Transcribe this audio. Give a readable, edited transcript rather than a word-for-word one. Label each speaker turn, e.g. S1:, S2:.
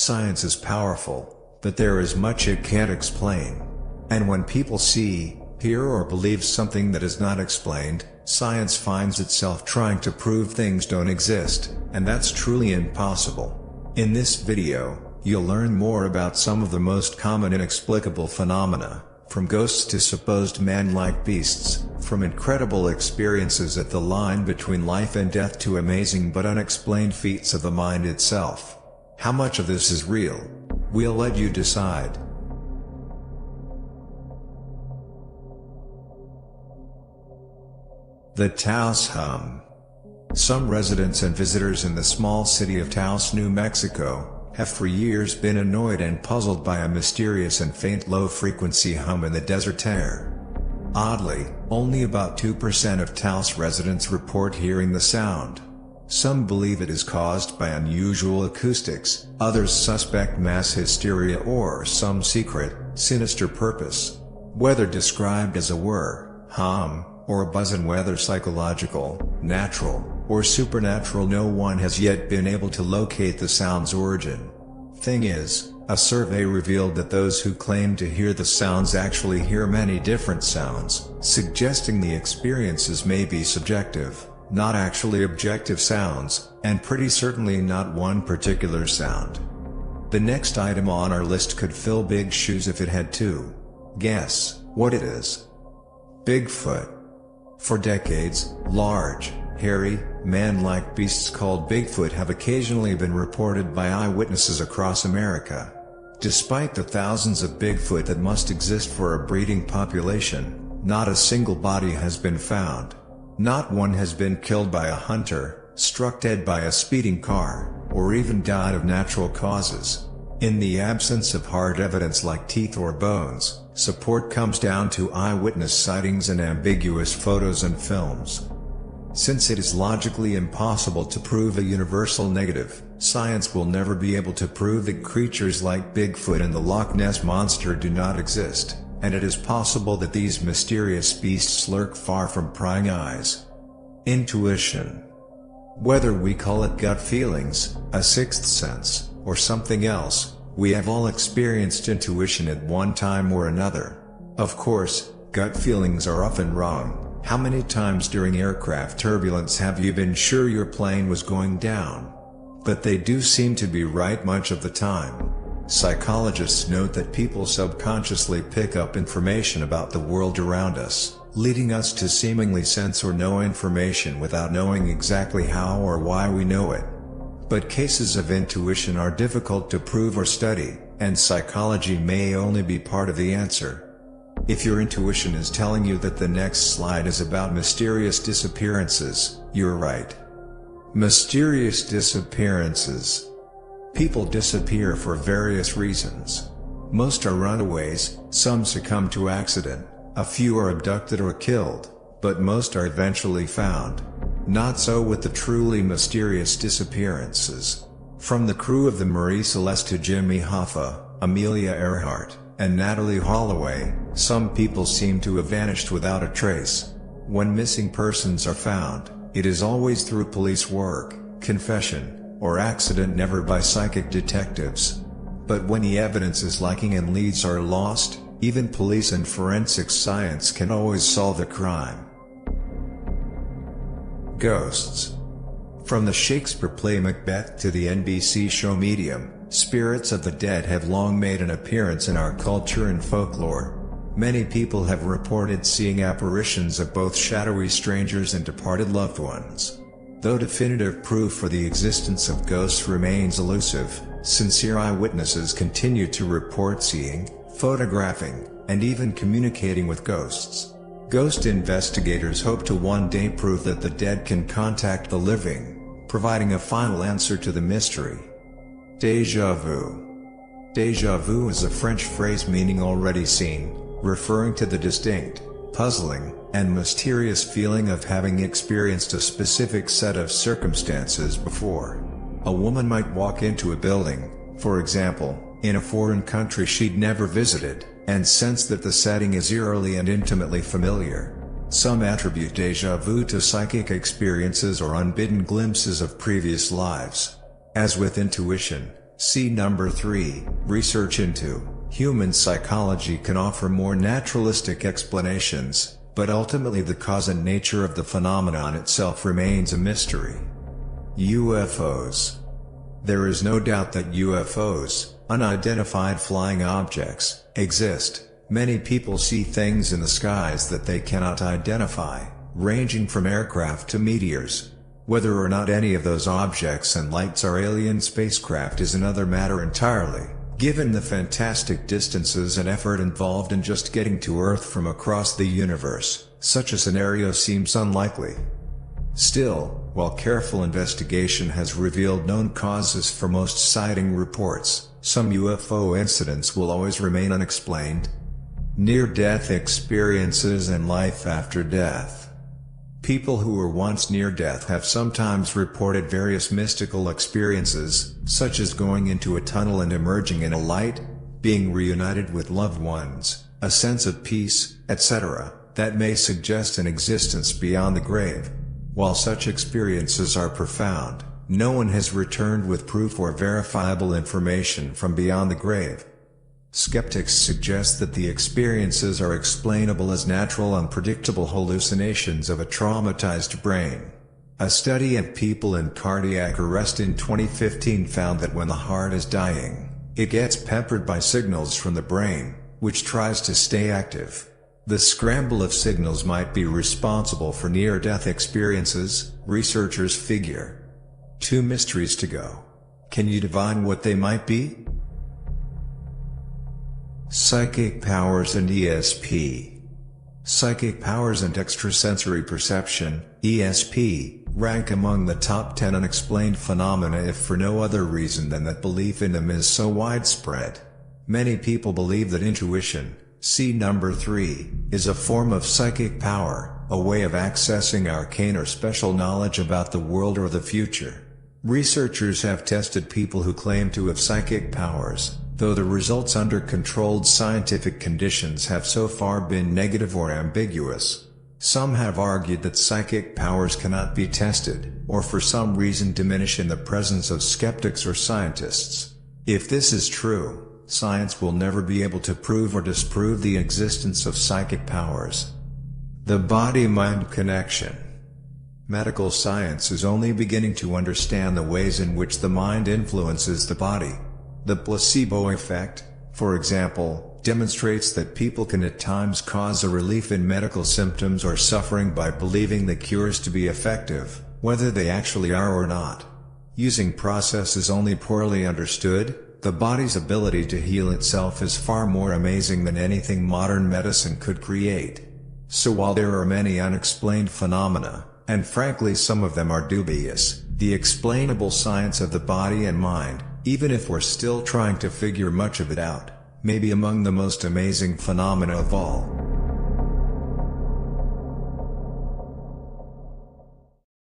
S1: Science is powerful, but there is much it can't explain. And when people see, hear or believe something that is not explained, science finds itself trying to prove things don't exist, and that's truly impossible. In this video, you'll learn more about some of the most common inexplicable phenomena, from ghosts to supposed man-like beasts, from incredible experiences at the line between life and death to amazing but unexplained feats of the mind itself. How much of this is real? We'll let you decide. The Taos hum. Some residents and visitors in the small city of Taos, New Mexico, have for years been annoyed and puzzled by a mysterious and faint low-frequency hum in the desert air. Oddly, only about 2% of Taos residents report hearing the sound. Some believe it is caused by unusual acoustics, others suspect mass hysteria or some secret, sinister purpose. Whether described as a whir, hum, or a buzz, and whether psychological, natural, or supernatural, no one has yet been able to locate the sound's origin. Thing is, a survey revealed that those who claim to hear the sounds actually hear many different sounds, suggesting the experiences may be subjective, not actually objective sounds, and pretty certainly not one particular sound. The next item on our list could fill big shoes if it had to. Guess what it is? Bigfoot. For decades, large, hairy, man-like beasts called Bigfoot have occasionally been reported by eyewitnesses across America. Despite the thousands of Bigfoot that must exist for a breeding population, not a single body has been found. Not one has been killed by a hunter, struck dead by a speeding car, or even died of natural causes. In the absence of hard evidence like teeth or bones, support comes down to eyewitness sightings and ambiguous photos and films. Since it is logically impossible to prove a universal negative, science will never be able to prove that creatures like Bigfoot and the Loch Ness Monster do not exist, and it is possible that these mysterious beasts lurk far from prying eyes. Intuition. Whether we call it gut feelings, a sixth sense, or something else, we have all experienced intuition at one time or another. Of course, gut feelings are often wrong. How many times during aircraft turbulence have you been sure your plane was going down? But they do seem to be right much of the time. Psychologists note that people subconsciously pick up information about the world around us, leading us to seemingly sense or know information without knowing exactly how or why we know it. But cases of intuition are difficult to prove or study, and psychology may only be part of the answer. If your intuition is telling you that the next slide is about mysterious disappearances, you're right. Mysterious disappearances. People disappear for various reasons. Most are runaways, some succumb to accident, a few are abducted or killed, but most are eventually found. Not so with the truly mysterious disappearances. From the crew of the Marie Celeste to Jimmy Hoffa, Amelia Earhart, and Natalie Holloway, some people seem to have vanished without a trace. When missing persons are found, it is always through police work, confession, or accident, never by psychic detectives. But when the evidence is lacking and leads are lost, even police and forensic science can always solve the crime. Ghosts. From the Shakespeare play Macbeth to the NBC show Medium, spirits of the dead have long made an appearance in our culture and folklore. Many people have reported seeing apparitions of both shadowy strangers and departed loved ones. Though definitive proof for the existence of ghosts remains elusive, sincere eyewitnesses continue to report seeing, photographing, and even communicating with ghosts. Ghost investigators hope to one day prove that the dead can contact the living, providing a final answer to the mystery. Déjà vu. Déjà vu is a French phrase meaning already seen, referring to the distinct, puzzling, and mysterious feeling of having experienced a specific set of circumstances before. A woman might walk into a building, for example, in a foreign country she'd never visited, and sense that the setting is eerily and intimately familiar. Some attribute déjà vu to psychic experiences or unbidden glimpses of previous lives. As with intuition, See number 3, research into human psychology can offer more naturalistic explanations, but ultimately the cause and nature of the phenomenon itself remains a mystery. UFOs. There is no doubt that UFOs, unidentified flying objects, exist. Many people see things in the skies that they cannot identify, ranging from aircraft to meteors. Whether or not any of those objects and lights are alien spacecraft is another matter entirely, given the fantastic distances and effort involved in just getting to Earth from across the universe. Such a scenario seems unlikely. Still, while careful investigation has revealed known causes for most sighting reports, some UFO incidents will always remain unexplained. Near-death experiences and life after death. People who were once near death have sometimes reported various mystical experiences, such as going into a tunnel and emerging in a light, being reunited with loved ones, a sense of peace, etc., that may suggest an existence beyond the grave. While such experiences are profound, no one has returned with proof or verifiable information from beyond the grave. Skeptics suggest that the experiences are explainable as natural unpredictable hallucinations of a traumatized brain. A study of people in cardiac arrest in 2015 found that when the heart is dying, it gets peppered by signals from the brain, which tries to stay active. The scramble of signals might be responsible for near-death experiences, researchers figure. 2 mysteries to go. Can you divine what they might be? Psychic powers and ESP. Psychic powers and extrasensory perception, ESP, rank among the top 10 unexplained phenomena if for no other reason than that belief in them is so widespread. Many people believe that intuition, see number 3, is a form of psychic power, a way of accessing arcane or special knowledge about the world or the future. Researchers have tested people who claim to have psychic powers, though the results under controlled scientific conditions have so far been negative or ambiguous. Some have argued that psychic powers cannot be tested, or for some reason diminish in the presence of skeptics or scientists. If this is true, science will never be able to prove or disprove the existence of psychic powers. The body-mind connection. Medical science is only beginning to understand the ways in which the mind influences the body. The placebo effect, for example, demonstrates that people can at times cause a relief in medical symptoms or suffering by believing the cures to be effective, whether they actually are or not. Using processes only poorly understood, the body's ability to heal itself is far more amazing than anything modern medicine could create. So while there are many unexplained phenomena, and frankly some of them are dubious, the explainable science of the body and mind, even if we're still trying to figure much of it out, may be among the most amazing phenomena of all.